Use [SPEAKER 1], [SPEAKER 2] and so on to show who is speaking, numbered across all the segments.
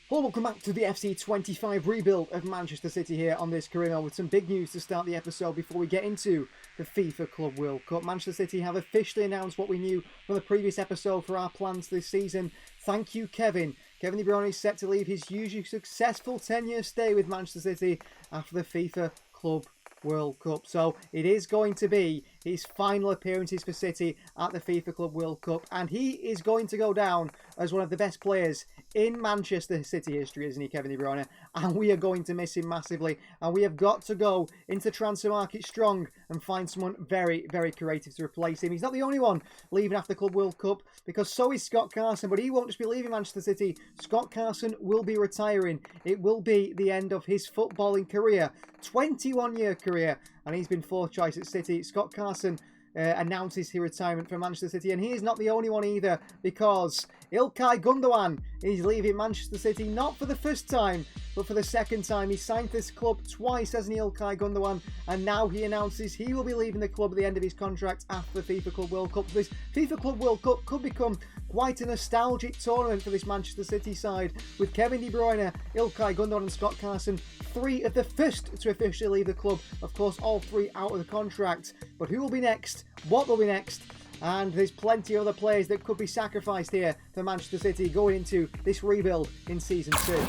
[SPEAKER 1] Hello, welcome back to the FC 25 rebuild of Manchester City here on this career mode with some big news to start the episode before we get into the FIFA Club World Cup. Manchester City have officially announced what we knew from the previous episode for our plans this season. Thank you, Kevin. Kevin De Bruyne is set to leave his usually successful 10-year stay with Manchester City after the FIFA Club World Cup. So it is going to be his final appearances for City at the FIFA Club World Cup, and he is going to go down as one of the best players in Manchester City history, isn't he, Kevin De Bruyne? And we are going to miss him massively, and we have got to go into the transfer market strong and find someone very, very creative to replace him. He's not the only one leaving after the Club World Cup, because so is Scott Carson, but he won't just be leaving Manchester City. Scott Carson will be retiring. It will be the end of his footballing career, 21-year career, and he's been fourth choice at City. Scott Carson announces his retirement from Manchester City, and he is not the only one either, because Ilkay Gundogan is leaving Manchester City, not for the first time, but for the second time. He signed this club twice, hasn't he, Ilkay Gundogan, and now he announces he will be leaving the club at the end of his contract after the FIFA Club World Cup. This FIFA Club World Cup could become quite a nostalgic tournament for this Manchester City side, with Kevin De Bruyne, Ilkay Gundogan and Scott Carson, three of the first to officially leave the club. Of course, all three out of the contract. But who will be next? What will be next? And there's plenty of other players that could be sacrificed here for Manchester City going into this rebuild in Season 2.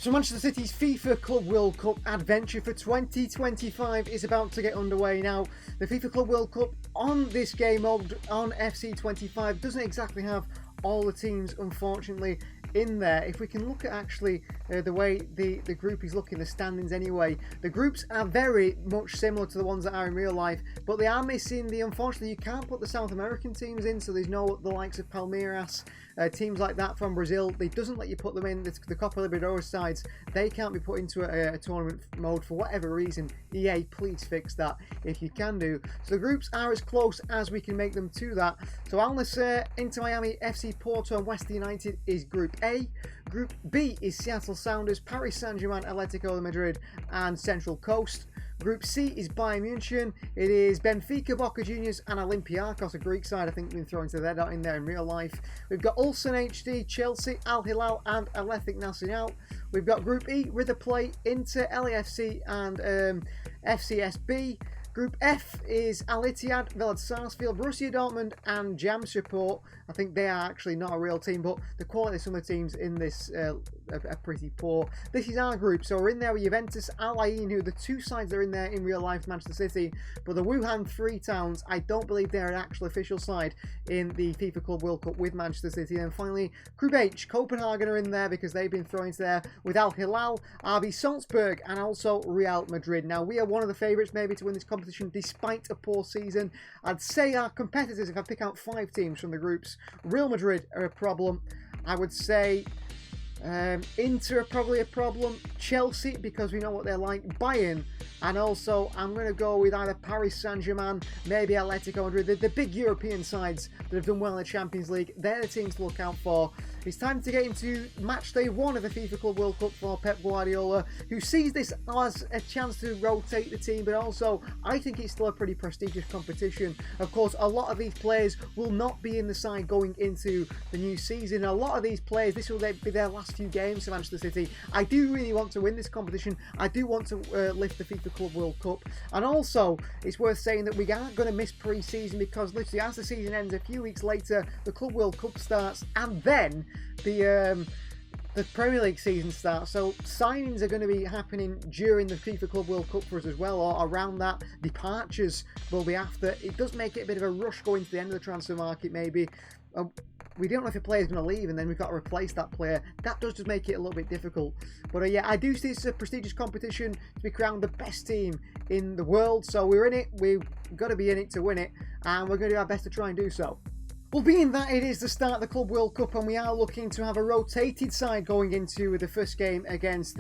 [SPEAKER 1] So Manchester City's FIFA Club World Cup adventure for 2025 is about to get underway. Now, the FIFA Club World Cup on this game mode, on FC 25, doesn't exactly have all the teams, unfortunately, in there. If we can look at actually the way the group is looking, the standings anyway, the groups are very much similar to the ones that are in real life, but they are missing unfortunately, you can't put the South American teams in, so there's no the likes of Palmeiras, teams like that from Brazil. They doesn't let you put them in. The Copa Libertadores sides, they can't be put into a tournament mode for whatever reason. EA, please fix that if you can do. So the groups are as close as we can make them to that. So Al Nassr, Inter Miami, FC Porto and West United is Group A. Group B is Seattle Sounders, Paris Saint-Germain, Atletico de Madrid and Central Coast. Group C is Bayern München. It is Benfica, Boca Juniors and Olympiacos, a Greek side I think we've been thrown into there, not in there in real life. We've got Ulsan HD, Chelsea, Al Hilal and Athletic Nacional. We've got Group E, River Plate, Inter, LAFC and FCSB. Group F is Al Ittihad, Velad Sarsfield, Borussia Dortmund and Jamshedpur. I think they are actually not a real team, but the quality of some of the teams in this are pretty poor. This is our group, so we're in there with Juventus, Al Ain, who are the two sides that are in there in real life, Manchester City, but the Wuhan Three Towns, I don't believe they're an actual official side in the FIFA Club World Cup with Manchester City. And finally, Group H, Copenhagen are in there because they've been thrown into there with Al Hilal, RB Salzburg and also Real Madrid. Now, we are one of the favourites maybe to win this competition despite a poor season. I'd say our competitors, if I pick out 5 teams from the groups, Real Madrid are a problem. I would say Inter are probably a problem. Chelsea, because we know what they're like. Bayern, and also I'm going to go with either Paris Saint-Germain, maybe Atletico Madrid. The big European sides that have done well in the Champions League, they're the teams to look out for. It's time to get into Matchday 1 of the FIFA Club World Cup for Pep Guardiola, who sees this as a chance to rotate the team, but also I think it's still a pretty prestigious competition. Of course, a lot of these players will not be in the side going into the new season. A lot of these players, this will be their last few games for Manchester City. I do really want to win this competition. I do want to lift the FIFA Club World Cup. And also, it's worth saying that we aren't going to miss pre-season, because literally as the season ends a few weeks later, the Club World Cup starts, and then the Premier League season starts. So signings are going to be happening during the FIFA Club World Cup for us as well, or around that. Departures will be after. It does make it a bit of a rush going to the end of the transfer market maybe. We don't know if a player's going to leave and then we've got to replace that player. That does just make it a little bit difficult. But yeah, I do see this as a prestigious competition to be crowned the best team in the world. So we're in it. We've got to be in it to win it. And we're going to do our best to try and do so. Well, being that it is the start of the Club World Cup and we are looking to have a rotated side going into the first game against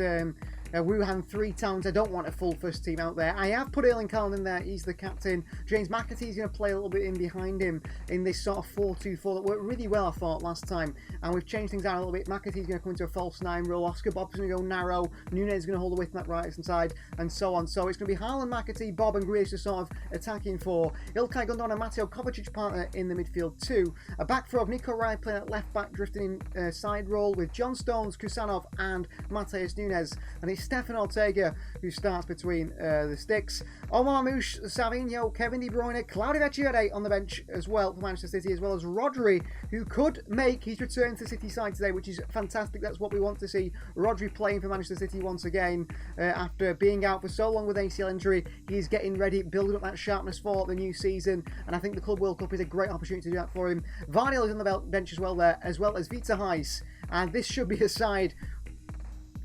[SPEAKER 1] Wuhan 3 Towns. I don't want a full first team out there. I have put Erling Haaland in there. He's the captain. James McAtee's going to play a little bit in behind him in this sort of 4-2-4 that worked really well, I thought, last time. And we've changed things out a little bit. McAtee's going to come into a false 9 role. Oscar Bob's going to go narrow. Nunes is going to hold the width on that right hand side, and so on. So it's going to be Haaland, McAtee, Bob and Grealish to sort of attacking for. Ilkay Gundogan and Mateo Kovacic partner in the midfield too. A back four of Nico Wright playing at left back, drifting in side role with John Stones, Kusanov and Mateus Nunes. And it's Stefan Ortega who starts between the sticks. Omar Marmoush, Savinho, Kevin De Bruyne, Claudio Vecchiere on the bench as well for Manchester City, as well as Rodri, who could make his return to the City side today, which is fantastic. That's what we want to see. Rodri playing for Manchester City once again after being out for so long with ACL injury. He's getting ready, building up that sharpness for the new season, and I think the Club World Cup is a great opportunity to do that for him. Vardiel is on the bench as well there, as well as Vita Heis, and this should be a side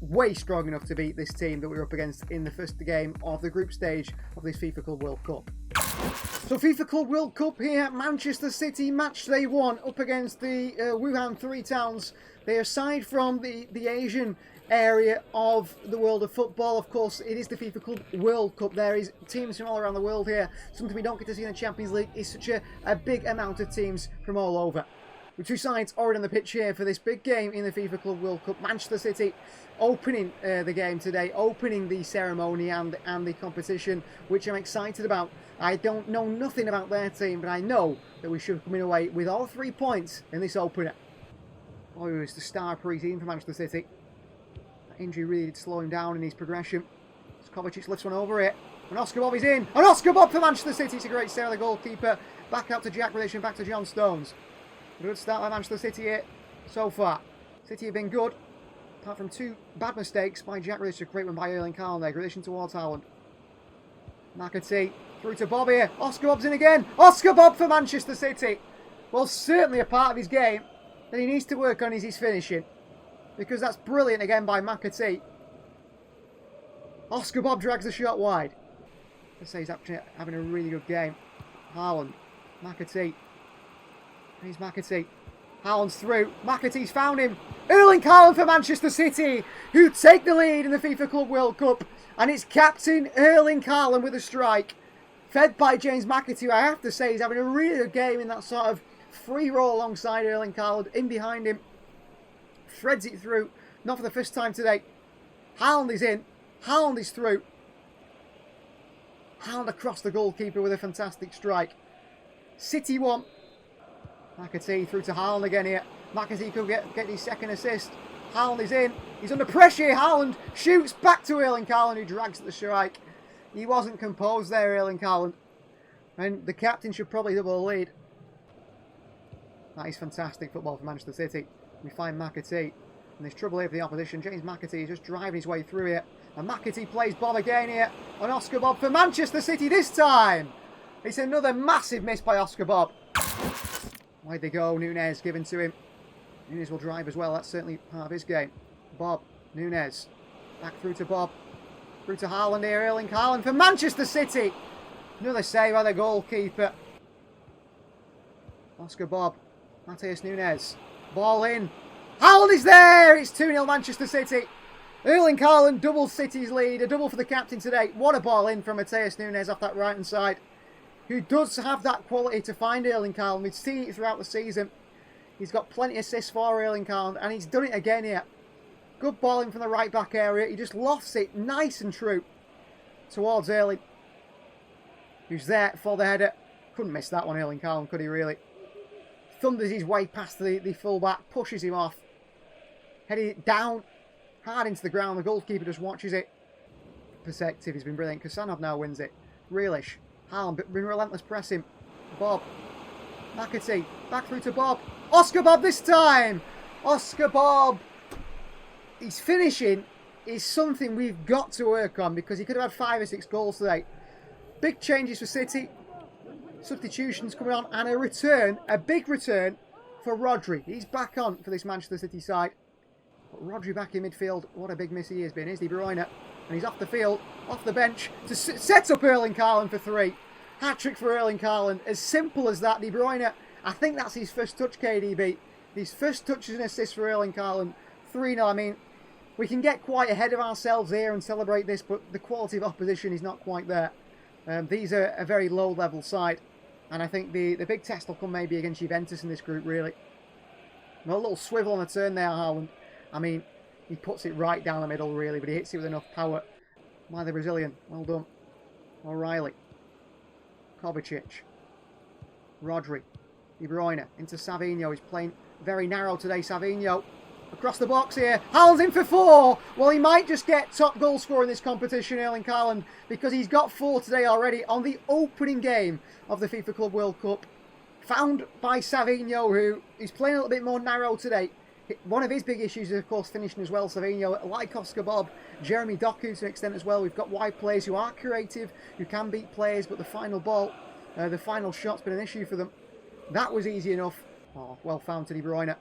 [SPEAKER 1] way strong enough to beat this team that we're up against in the first game of the group stage of this FIFA Club World Cup. So FIFA Club World Cup here, Manchester City Matchday 1 up against the Wuhan 3 Towns. They are aside from the Asian area of the world of football. Of course, it is the FIFA Club World Cup. There is teams from all around the world here. Something we don't get to see in the Champions League is such a big amount of teams from all over. The two sides already on the pitch here for this big game in the FIFA Club World Cup. Manchester City opening the game today, opening the ceremony and the competition, which I'm excited about. I don't know nothing about their team, but I know that we should be coming away with all 3 points in this opener. Oh, it's the star pre-season for Manchester City. That injury really did slow him down in his progression. Kovacic lifts one over it, and Oscar Bob is in. And Oscar Bob for Manchester City. It's a great save of the goalkeeper. Back out to Jack Grealish and back to John Stones. A good start by Manchester City here so far. City have been good, apart from 2 bad mistakes by Jack Grealish. A great one by Erling Haaland there. Grealish towards Haaland. McAtee through to Bob here. Oscar Bob's in again. Oscar Bob for Manchester City. Well, certainly a part of his game that he needs to work on is his finishing, because that's brilliant again by McAtee. Oscar Bob drags the shot wide. Let's say he's actually having a really good game. Haaland, McAtee. Here's McAtee. Haaland's through. McAtee's found him. Erling Haaland for Manchester City, who take the lead in the FIFA Club World Cup. And it's captain Erling Haaland with a strike. Fed by James McAtee, who I have to say, he's having a really good game in that sort of free roll alongside Erling Haaland. In behind him. Threads it through. Not for the first time today. Haaland is in. Haaland is through. Haaland across the goalkeeper with a fantastic strike. City 1. McAtee through to Haaland again here. McAtee could get his second assist. Haaland is in. He's under pressure here. Haaland shoots back to Erling Haaland, who drags at the strike. He wasn't composed there, Erling Haaland. And the captain should probably double the lead. That is fantastic football for Manchester City. We find McAtee. And there's trouble here for the opposition. James McAtee is just driving his way through here. And McAtee plays Bob again here. And Oscar Bob for Manchester City this time. It's another massive miss by Oscar Bob. Why'd they go? Nunes given to him. Nunes will drive as well. That's certainly part of his game. Bob, Nunes. Back through to Bob. Through to Haaland here. Erling Haaland for Manchester City. Another save by the goalkeeper. Oscar Bob. Mateus Nunes. Ball in. Haaland is there! It's 2-0 Manchester City. Erling Haaland doubles City's lead. A double for the captain today. What a ball in from Mateus Nunes off that right-hand side, who does have that quality to find Erling Haaland. We've seen it throughout the season. He's got plenty of assists for Erling Haaland, and he's done it again here. Good ball in from the right-back area. He just lofts it nice and true towards Erling, who's there for the header. Couldn't miss that one, Erling Haaland, could he really? Thunders his way past the full-back, pushes him off. Heading it down, hard into the ground. The goalkeeper just watches it. Perspective, he's been brilliant. Kusanov now wins it. Grealish. Haaland, been relentless pressing. Bob. McAtee. Back through to Bob. Oscar Bob this time. Oscar Bob. His finishing is something we've got to work on, because he could have had 5 or 6 goals today. Big changes for City. Substitutions coming on. And a return. A big return for Rodri. He's back on for this Manchester City side. But Rodri back in midfield. What a big miss he has been. Here's De Bruyne. And he's off the field, off the bench, to set up Erling Haaland for 3. Hat-trick for Erling Haaland. As simple as that. De Bruyne, I think that's his first touch, KDB. His first touch is an assist for Erling Haaland. 3-0, I mean, we can get quite ahead of ourselves here and celebrate this, but the quality of opposition is not quite there. These are a very low-level side, and I think the big test will come maybe against Juventus in this group, really. A little swivel on the turn there, Haaland. I mean, he puts it right down the middle, really, but he hits it with enough power. By the Brazilian. Well done. O'Reilly. Kovacic. Rodri. De Bruyne into Savinho. He's playing very narrow today, Savinho. Across the box here. Haaland's in for 4. Well, he might just get top goal scorer in this competition, Erling Haaland, because he's got 4 today already on the opening game of the FIFA Club World Cup. Found by Savinho, who is playing a little bit more narrow today. One of his big issues is, of course, finishing as well. Savinho, like Oscar Bob, Jeremy Doku to an extent as well. We've got wide players who are creative, who can beat players, but the final ball, the final shot's been an issue for them. That was easy enough. Oh, well found to De Bruyne.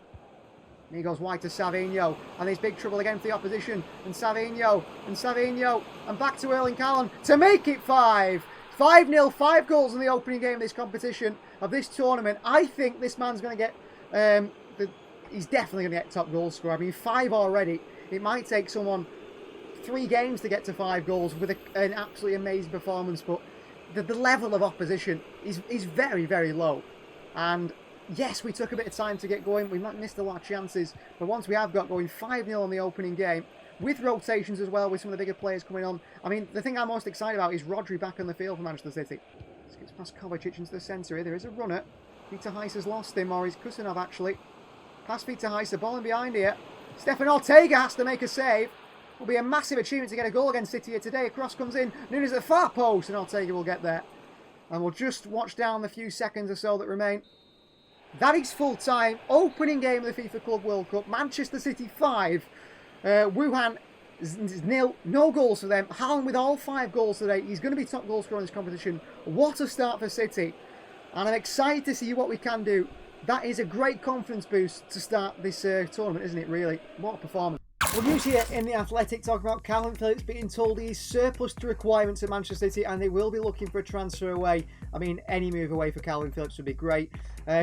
[SPEAKER 1] And he goes wide to Savinho, and there's big trouble again for the opposition. And Savinho, and back to Erling Haaland to make it 5. 5-0, 5 goals in the opening game of this competition, of this tournament. I think this man's going to get, he's definitely going to get top goal scorer. I mean, 5 already. It might take someone 3 games to get to 5 goals with an absolutely amazing performance, but the level of opposition is very, very low. And yes, we took a bit of time to get going. We missed a lot of chances, but once we have got going, 5-0 on the opening game, with rotations as well, with some of the bigger players coming on. I mean, the thing I'm most excited about is Rodri back on the field for Manchester City. Skips past Kovacic into the centre here. There is a runner. Peter Heiss has lost him, or he's Kusanov actually. Pass Peter Heiss, the ball in behind here. Stefan Ortega has to make a save. Will be a massive achievement to get a goal against City here today. A cross comes in. Nunes at the far post, and Ortega will get there. And we'll just watch down the few seconds or so that remain. That is full time. Opening game of the FIFA Club World Cup. Manchester City 5. Wuhan 0. No goals for them. Haaland with all 5 goals today. He's going to be top goal scorer in this competition. What a start for City. And I'm excited to see what we can do. That is a great confidence boost to start this tournament, isn't it, really? What a performance. Well, news here in The Athletic talking about Calvin Phillips being told he's surplus to requirements at Manchester City and they will be looking for a transfer away. I mean, any move away for Calvin Phillips would be great.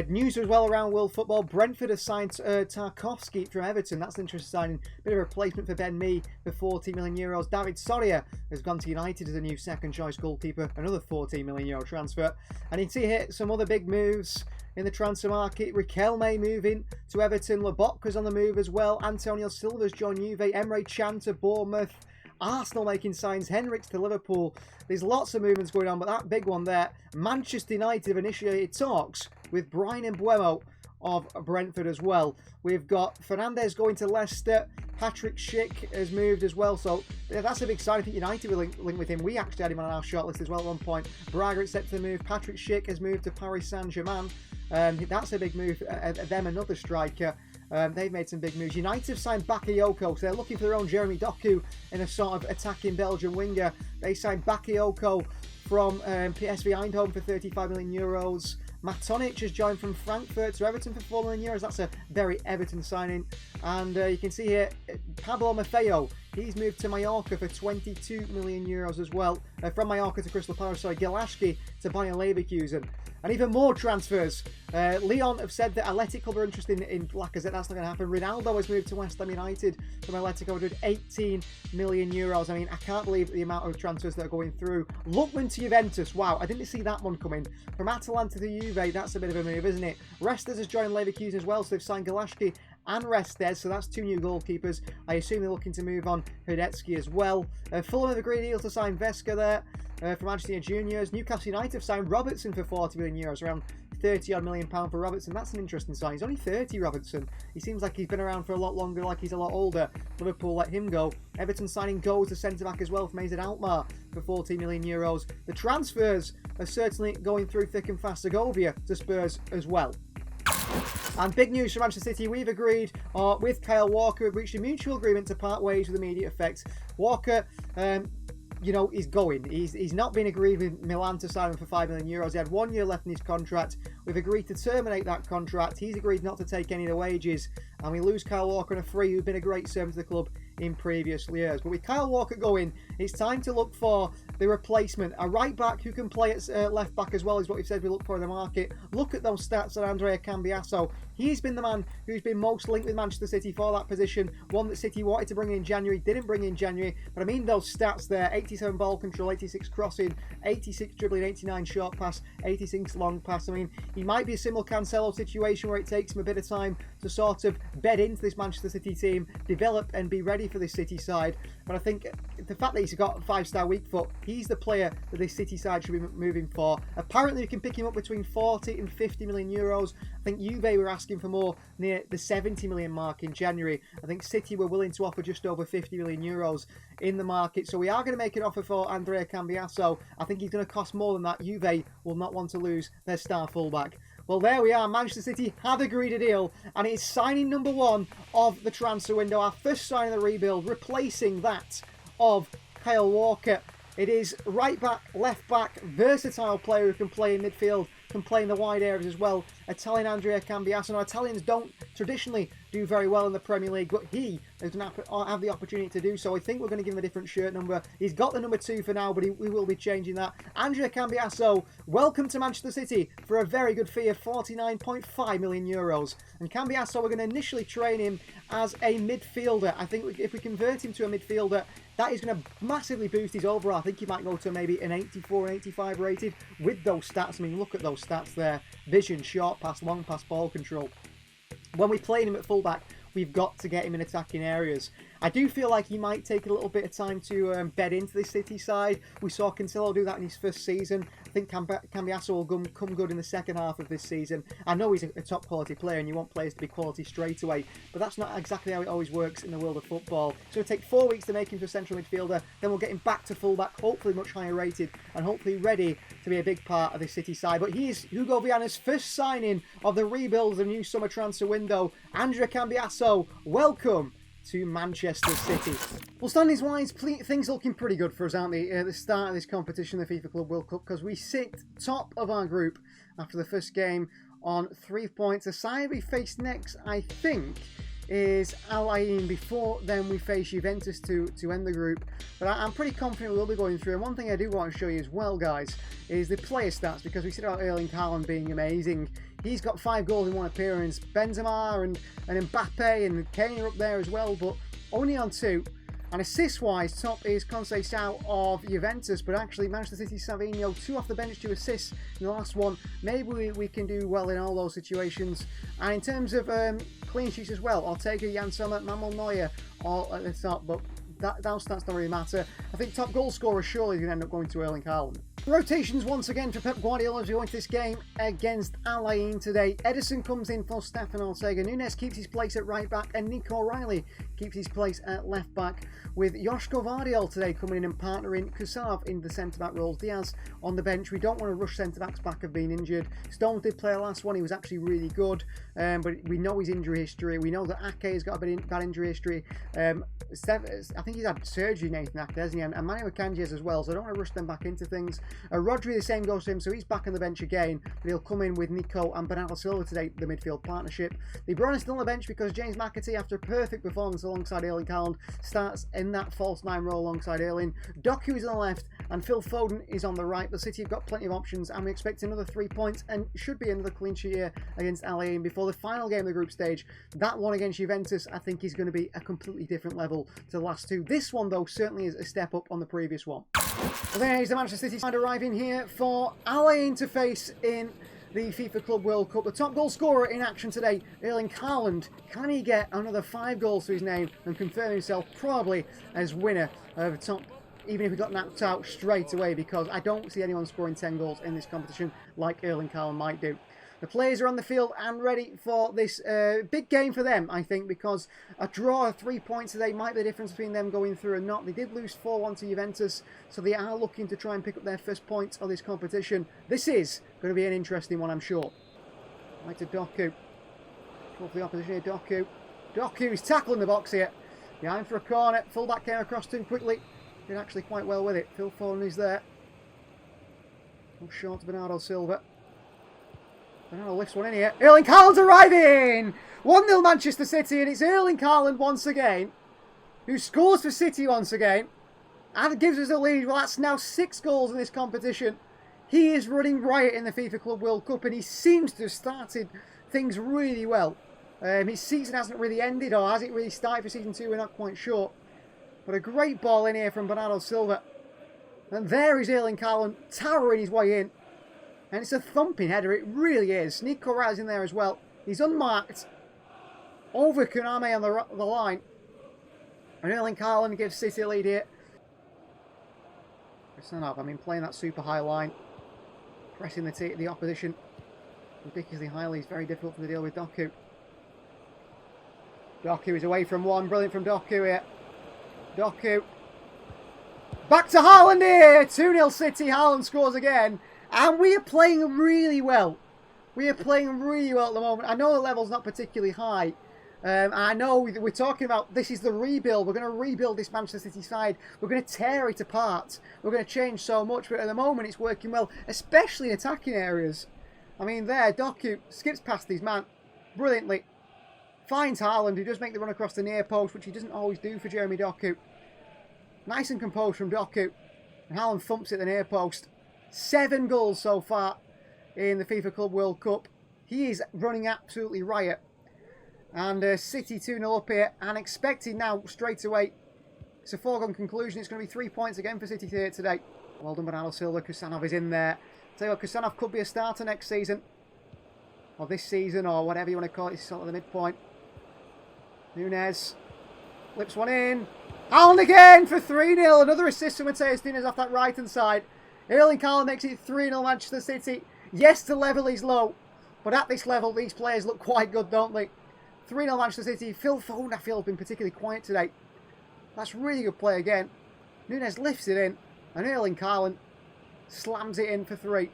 [SPEAKER 1] News as well around world football. Brentford has signed Tarkowski from Everton. That's an interesting signing. Bit of a replacement for Ben Mee for €40 million. David Soria has gone to United as a new second choice goalkeeper. Another €14 million transfer. And you can see here some other big moves in the transfer market. Riquelme moving to Everton. Lobotka's on the move as well. Antonio Silva's joined Juve. Emre Can to Bournemouth. Arsenal making signs. Henriks to Liverpool. There's lots of movements going on, but that big one there. Manchester United have initiated talks with Brian Mbeumo of Brentford as well. We've got Fernandes going to Leicester. Patrick Schick has moved as well, so that's a big sign. I think United will link with him. We actually had him on our shortlist as well at one point. Braga is set to move. Patrick Schick has moved to Paris Saint-Germain. That's a big move. Them, another striker. They've made some big moves. United have signed Bakayoko, so they're looking for their own Jeremy Doku in a sort of attacking Belgian winger. They signed Bakayoko from PSV Eindhoven for €35 million. Matonic has joined from Frankfurt to Everton for €4 million. That's a very Everton signing. And you can see here, Pablo Maffeo, he's moved to Mallorca for €22 million as well. From Mallorca to Crystal Palace, sorry, Galaschki to Bayer Leverkusen. And even more transfers. Lyon have said that Athletic Club are interested in Lacazette. That's not going to happen. Ronaldo has moved to West Ham United from Athletic Club, €18 million. I mean, I can't believe the amount of transfers that are going through. Lookman to Juventus. Wow, I didn't see that one coming. From Atalanta to Juve, that's a bit of a move, isn't it? Restes has joined Leverkusen as well, so they've signed Galaschki and Restes, so that's 2 new goalkeepers. I assume they're looking to move on Hrdetsky as well. Fulham have agreed deal to sign Vesca there. From Argentina Juniors. Newcastle United have signed Robertson for €40 million, around £30 million for Robertson. That's an interesting sign. He's only 30, Robertson. He seems like he's been around for a lot longer, like he's a lot older. Liverpool let him go. Everton signing Goes to centre-back as well from AZ Alkmaar for €14 million. The transfers are certainly going through thick and fast. Segovia to Spurs as well. And big news from Manchester City, we've agreed with Kyle Walker, we've reached a mutual agreement to part ways with immediate effect. Walker, you know, he's going. He's not been agreed with Milan to sign him for €5 million. He had 1 year left in his contract. We've agreed to terminate that contract. He's agreed not to take any of the wages. And we lose Kyle Walker on a free, who's been a great servant to the club in previous years. But with Kyle Walker going, it's time to look for the replacement. A right back who can play at left back as well is what we've said we look for in the market. Look at those stats at Andrea Cambiaso. He's been the man who's been most linked with Manchester City for that position. One that City wanted to bring in January, didn't bring in January. But I mean those stats there: 87 ball control, 86 crossing, 86 dribbling, 89 short pass, 86 long pass. I mean, he might be a similar Cancelo situation where it takes him a bit of time to sort of bed into this Manchester City team, develop and be ready for this City side. But I think the fact that he's got a 5-star weak foot, he's the player that this City side should be moving for. Apparently you can pick him up between 40 and 50 million euros. I think Juve were asking for more near the 70 million mark in January. I think City were willing to offer just over 50 million euros in the market. So we are going to make an offer for Andrea Cambiaso. I think he's going to cost more than that. Juve will not want to lose their star fullback. Well, there we are. Manchester City have agreed a deal, and it's signing number 1 of the transfer window. Our first sign of the rebuild, replacing that of Kyle Walker. It is right back, left back, versatile player who can play in midfield, can play in the wide areas as well. Italian Andrea Cambiaso. Now, Italians don't traditionally do very well in the Premier League, but he is going to have the opportunity to do so. I think we're going to give him a different shirt number. He's got the number 2 for now, but we will be changing that. Andrea Cambiaso, welcome to Manchester City for a very good fee of 49.5 million euros. And Cambiaso, we're going to initially train him as a midfielder. I think if we convert him to a midfielder, that is going to massively boost his overall. I think he might go to maybe an 84, 85 rated with those stats. I mean, look at those stats there. Vision, short pass, long pass, ball control. When we play him at fullback, we've got to get him in attacking areas. I do feel like he might take a little bit of time to bed into this City side. We saw Cancelo do that in his first season. I think Cambiaso will come good in the second half of this season. I know he's a top quality player and you want players to be quality straight away, but that's not exactly how it always works in the world of football. So it'll take 4 weeks to make him to a central midfielder, then we'll get him back to fullback, hopefully much higher rated and hopefully ready to be a big part of this City side. But he is Hugo Viana's first signing of the rebuild of the new summer transfer window. Andrea Cambiaso, welcome to Manchester City. Well, standings-wise, things are looking pretty good for us, aren't they? At the start of this competition, the FIFA Club World Cup, because we sit top of our group after the first game on 3 points. The side we face next, I think, is Ain. Before then, we face Juventus to end the group. But I'm pretty confident we'll be going through. And one thing I do want to show you as well, guys, is the player stats, because we said about Erling Haaland being amazing. He's got 5 goals in 1 appearance. Benzema and Mbappe and Kane are up there as well, but only on 2. And assist-wise, top is Conceição of Juventus, but actually Manchester City Savinho, 2 off the bench, 2 assists in the last one. Maybe we can do well in all those situations. And in terms of clean sheets as well, Ortega, Jan Sommer, Manuel Neuer all at the top, but those stats don't really matter. I think top goal scorer surely is going to end up going to Erling Haaland. Rotations once again for Pep Guardiola as we go into this game against Ain today. Ederson comes in for Stefan Ortega. Nunes keeps his place at right back, and Nico O'Reilly keeps his place at left back, with Joško Vardiol today coming in and partnering Kusanov in the centre-back roles. Diaz on the bench. We don't want to rush centre-backs back of being injured. Stones did play the last one. He was actually really good, but we know his injury history. We know that Ake has got a bad injury history. I think he's had surgery, Nathan Ake, hasn't he? And Manuel Akanji as well, so I don't want to rush them back into things. Rodri, the same goes to him, so he's back on the bench again, but he'll come in with Nico and Bernardo Silva today, the midfield partnership. De Bruyne is still on the bench because James McAtee, after a perfect performance alongside Erling Haaland, starts in that false 9 role alongside Erling. Doku is on the left and Phil Foden is on the right. The City have got plenty of options and we expect another 3 points and should be another clean sheet here against Ain before the final game of the group stage. That one against Juventus, I think, is going to be a completely different level to the last 2. This one, though, certainly is a step up on the previous one. Well, there is the Manchester City side arriving here for Ain to face in the FIFA Club World Cup. The top goal scorer in action today, Erling Haaland. Can he get another 5 goals to his name and confirm himself probably as winner of the top, even if he got knocked out straight away, because I don't see anyone scoring 10 goals in this competition like Erling Haaland might do. The players are on the field and ready for this big game for them, I think, because a draw of 3 points today might be the difference between them going through and not. They did lose 4-1 to Juventus, so they are looking to try and pick up their first points of this competition. This is going to be an interesting one, I'm sure. Right to Doku. Go for the opposition here, Doku. Doku is tackling the box here. Behind for a corner. Fullback came across to him quickly. Did actually quite well with it. Phil Foden is there. Short to Bernardo Silva. Bernardo lifts one in here. Erling Haaland's arriving! 1-0 Manchester City, and it's Erling Haaland once again, who scores for City once again, and gives us a lead. Well, that's now 6 goals in this competition. He is running riot in the FIFA Club World Cup, and he seems to have started things really well. His season hasn't really ended, or has it really started for Season 2? We're not quite sure. But a great ball in here from Bernardo Silva. And there is Erling Haaland towering his way in. And it's a thumping header, it really is. Nico Raz in there as well. He's unmarked. Over Koname on the line. And Erling Haaland gives City a lead here. Playing that super high line. Pressing the opposition ridiculously highly is very difficult to deal with Doku. Doku is away from one. Brilliant from Doku here. Doku. Back to Haaland here. 2-0 City. Haaland scores again. And we are playing really well. We are playing really well at the moment. I know the level's not particularly high. I know we're talking about this is the rebuild. We're going to rebuild this Manchester City side. We're going to tear it apart. We're going to change so much. But at the moment, it's working well, especially in attacking areas. I mean, there, Doku skips past his man brilliantly. Finds Haaland, who does make the run across the near post, which he doesn't always do for Jeremy Doku. Nice and composed from Doku. And Haaland thumps at the near post. 7 goals so far in the FIFA Club World Cup. He is running absolutely riot. And City 2-0 up here. And expected now straight away. It's a foregone conclusion. It's going to be 3 points again for City here today. Well done, Bernardo Silva. Kusanov is in there. Tell you what, Kusanov could be a starter next season. Or this season, or whatever you want to call it. It's sort of the midpoint. Nunez flips one in. Haaland again for 3-0. Another assist from Mateus Nunes off that right-hand side. Erling Haaland makes it 3-0 Manchester City. Yes, the level is low. But at this level, these players look quite good, don't they? 3-0 Manchester City. Phil Foden, I feel, has been particularly quiet today. That's really good play again. Nunes lifts it in. And Erling Haaland slams it in for 3.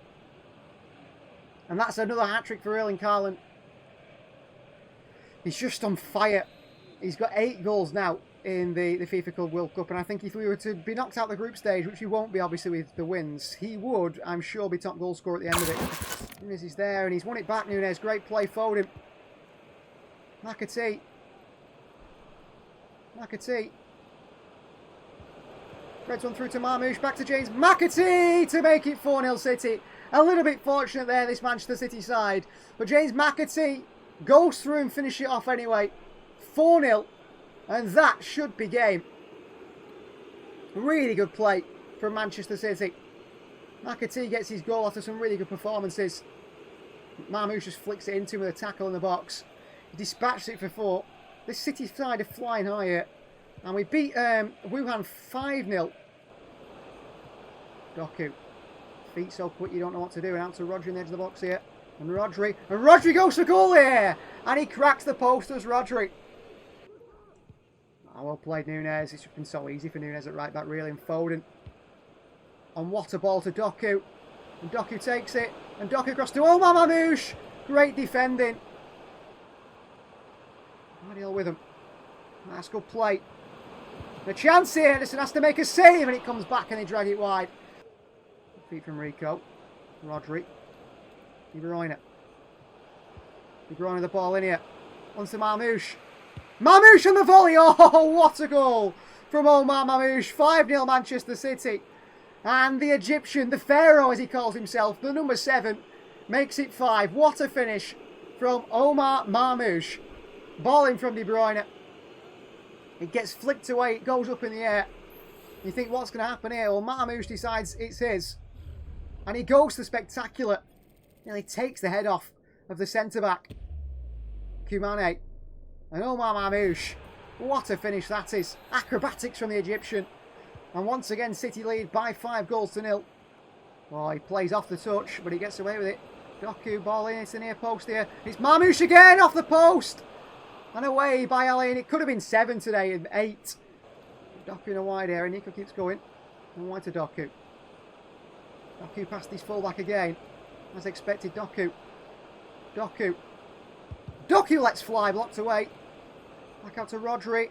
[SPEAKER 1] And that's another hat-trick for Erling Haaland. He's just on fire. He's got 8 goals now in the FIFA Club World Cup. And I think if we were to be knocked out the group stage, which we won't be obviously with the wins, he would, I'm sure, be top goal scorer at the end of it. Nunes is there and he's won it back, Nunes. Great play, Foden. McAtee. Threads one through to Marmoush. Back to James McAtee to make it 4-0 City. A little bit fortunate there, this Manchester City side. But James McAtee goes through and finishes it off anyway. 4-0. And that should be game. Really good play from Manchester City. McAtee gets his goal after some really good performances. Marmoush just flicks it into him with a tackle in the box. He dispatched it for 4. This City side are flying higher. And we beat Wuhan 5-0. Doku. Feet so quick you don't know what to do. And out to Rodri in the edge of the box here. And Rodri goes for goal here! And he cracks the post as Rodri. Oh, well played, Nunes. It's just been so easy for Nunes at right back, really. And Foden. And what a ball to Doku. And Doku takes it. And Doku across to Omar Mamouche. Great defending. I'll deal with him. That's good play. The chance here. Edison has to make a save. And it comes back and they drag it wide. Feet from Rico. Rodri. De Bruyne the ball in here. Onto Mamouche. Mamouche on the volley. Oh, what a goal from Omar Mamouche. 5-0 Manchester City. And the Egyptian, the Pharaoh as he calls himself, the number 7, makes it 5. What a finish from Omar Mamouche. Ball in from De Bruyne. It gets flicked away. It goes up in the air. You think, what's going to happen here? Well, Mamouche decides it's his. And he goes to spectacular. Nearly takes the head off of the centre-back. Kumane. And Omar Mamouche. What a finish that is. Acrobatics from the Egyptian. And once again, City lead by 5 goals to 0. Well, he plays off the touch, but he gets away with it. Doku, ball in, it's the near post here. It's Mamouche again, off the post. And away by Alain. It could have been 7 today, 8. Doku in a wide area. Nico keeps going. And wide to Doku. Doku past his fullback again. As expected, Doku. Doku lets fly, blocked away. Back out to Rodri.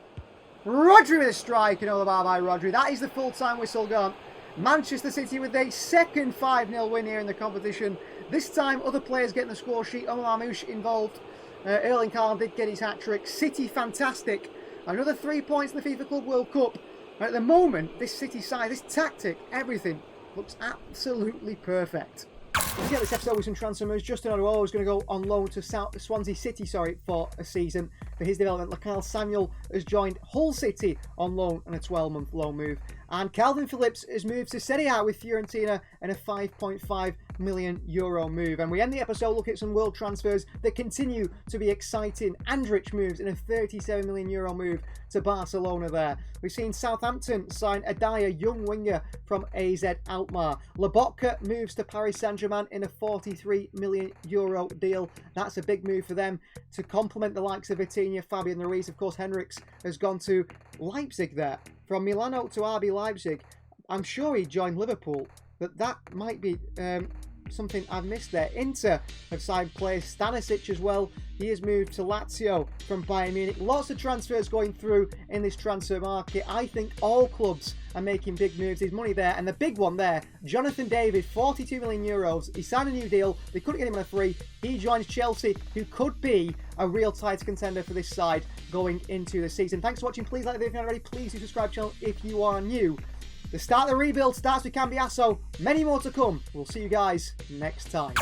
[SPEAKER 1] Rodri with a strike, and all the bar by Rodri. That is the full-time whistle gone. Manchester City with their second 5-0 win here in the competition. This time, other players getting the score sheet. Omar Marmoush involved. Erling Haaland did get his hat-trick. City, fantastic. Another 3 points in the FIFA Club World Cup. And at the moment, this City side, this tactic, everything looks absolutely perfect. Let's get this episode with some transfer moves. Justin Oduowo is going to go on loan to Swansea City, for a season for his development. Lakail Samuel has joined Hull City on loan on a 12-month loan move. And Calvin Phillips has moved to Serie A with Fiorentina in a €5.5 million move. And we end the episode looking at some world transfers that continue to be exciting. Andrich moves in a €37 million move to Barcelona there. We've seen Southampton sign Adaya, young winger from AZ Alkmaar. Lobotka moves to Paris Saint-Germain in a €43 million deal. That's a big move for them to complement the likes of Vitinha, Fabian Ruiz. Of course, Henriks has gone to Leipzig there. From Milano to RB Leipzig. I'm sure he joined Liverpool, but that might be something I've missed there. Inter have signed players. Stanisic as well. He has moved to Lazio from Bayern Munich. Lots of transfers going through in this transfer market. I think all clubs are making big moves. There's money there. And the big one there, Jonathan David, €42 million. He signed a new deal. They couldn't get him on a free. He joins Chelsea, who could be a real title contender for this side going into the season. Thanks for watching. Please like the video if you're not already. Please do subscribe to the channel if you are new. The start of the rebuild starts with Cambiaso. Many more to come. We'll see you guys next time.